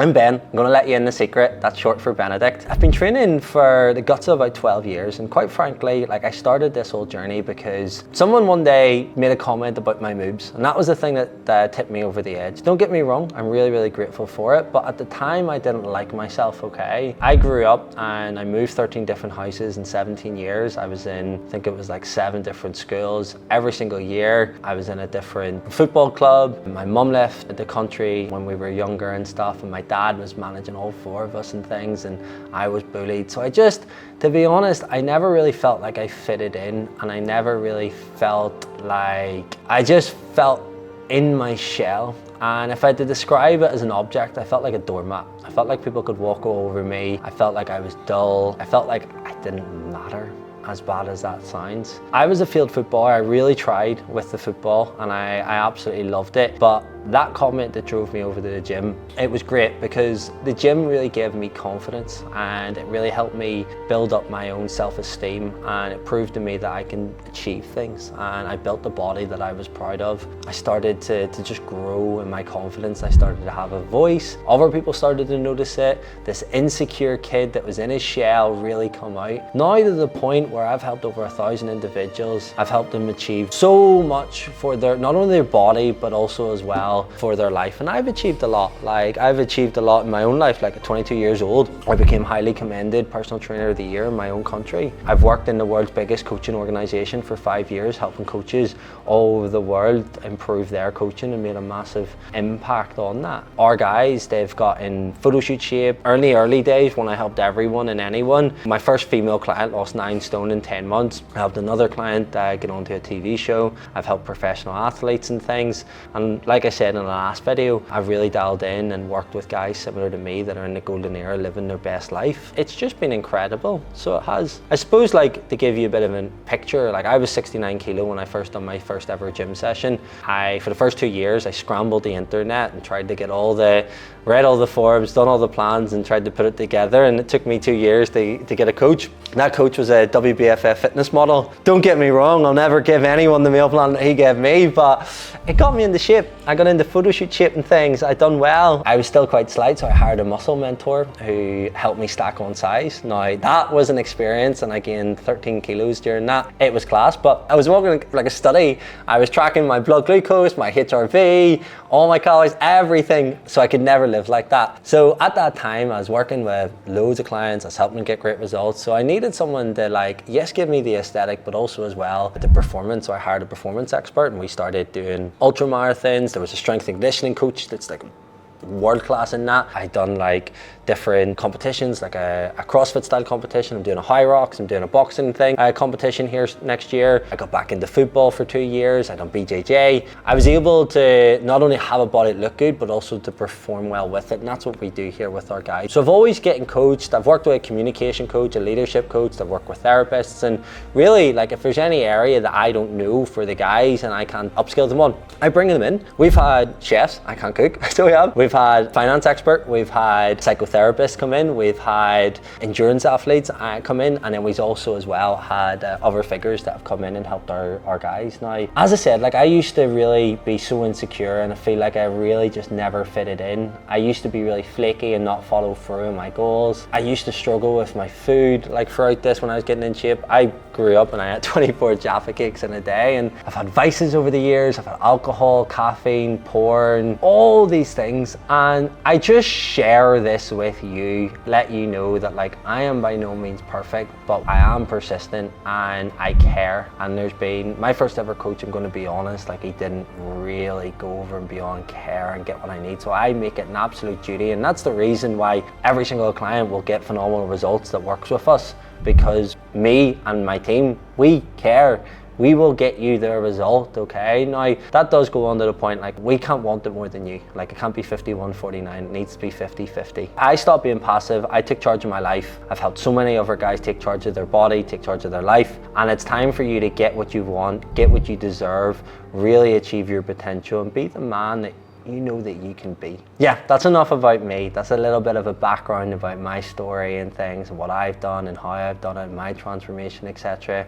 I'm Ben. I'm going to let you in the secret. That's short for Benedict. I've been training for the guts of about 12 years, and quite frankly, I started this whole journey because someone one day made a comment about my moves, and that was the thing that tipped me over the edge. Don't get me wrong, I'm really, really grateful for it, but at the time I didn't like myself, okay? I grew up and I moved 13 different houses in 17 years. I was in, I think it was like 7 different schools. Every single year I was in a different football club. My mum left the country when we were younger and stuff, and my dad was managing all 4 of us and things, and I was bullied. So to be honest, I never really felt like I fitted in, and I never really felt like, I just felt in my shell. And if I had to describe it as an object, I felt like a doormat. I felt like people could walk all over me. I felt like I was dull. I felt like I didn't matter, as bad as that sounds. I was a field footballer. I really tried with the football, and I absolutely loved it. But that comment that drove me over to the gym, it was great because the gym really gave me confidence, and it really helped me build up my own self-esteem, and it proved to me that I can achieve things, and I built a body that I was proud of. I started to just grow in my confidence. I started to have a voice. Other people started to notice it. This insecure kid that was in his shell really come out. Now to the point where I've helped over 1,000 individuals. I've helped them achieve so much for not only their body, but also as well for their life. And I've achieved a lot. I've achieved a lot in my own life. At 22 years old, I became highly commended Personal Trainer of the Year in my own country. I've worked in the world's biggest coaching organization for 5 years, helping coaches all over the world improve their coaching, and made a massive impact on that. Our guys, they've got in photo shoot shape. Early days when I helped everyone and anyone. My first female client lost 9 stone in 10 months. I helped another client get onto a TV show. I've helped professional athletes and things. And like I said in the last video, I've really dialed in and worked with guys similar to me that are in the golden era, living their best life. It's just been incredible. So it has. I suppose to give you a bit of a picture, I was 69 kilo when I first done my first ever gym session. For the first 2 years, I scrambled the internet and tried to get read all the forums, done all the plans, and tried to put it together. And it took me 2 years to get a coach. That coach was a WBFF fitness model. Don't get me wrong, I'll never give anyone the meal plan that he gave me, but it got me into shape. I got into photo shoot shape and things. I done well. I was still quite slight, so I hired a muscle mentor who helped me stack on size. Now that was an experience, and I gained 13 kilos during that. It was class, but I was walking like a study. I was tracking my blood glucose, my HRV, all my calories, everything, so I could never live like that. So at that time, I was working with loads of clients. I was helping them get great results. So I needed someone to yes, give me the aesthetic, but also as well the performance. So I hired a performance expert, and we started doing ultra marathons. There was a strength and conditioning coach that's world class in that. I done different competitions, a CrossFit style competition. I'm doing a high rocks. I'm doing a boxing competition here next year. I got back into football for 2 years. I done BJJ. I was able to not only have a body that looked good, but also to perform well with it, and that's what we do here with our guys. So I've always getting coached. I've worked with a communication coach, a leadership coach. I've worked with therapists, and really if there's any area that I don't know for the guys and I can upskill them on, I bring them in. We've had chefs. I can't cook, so we have. We've had finance expert. We've had psychotherapists come in. We've had endurance athletes come in, and then we've also as well had other figures that have come in and helped our guys. Now, as I said, I used to really be so insecure, and I feel like I really just never fitted in. I used to be really flaky and not follow through on my goals. I used to struggle with my food throughout this when I was getting in shape. I grew up and I had 24 Jaffa cakes in a day, and I've had vices over the years. I've had alcohol, caffeine, porn, all these things, and I just share this with you, let you know that I am by no means perfect, but I am persistent and I care. And there's been my first ever coach, I'm going to be honest, he didn't really go over and beyond care and get what I need, so I make it an absolute duty, and that's the reason why every single client will get phenomenal results that works with us, because me and my team, we care. We will get you the result, okay? Now, that does go on to the point, we can't want it more than you. It can't be 51-49, it needs to be 50-50. I stopped being passive, I took charge of my life. I've helped so many other guys take charge of their body, take charge of their life, and it's time for you to get what you want, get what you deserve, really achieve your potential, and be the man that you know that you can be. Yeah, that's enough about me. That's a little bit of a background about my story and things, and what I've done and how I've done it, my transformation, etc.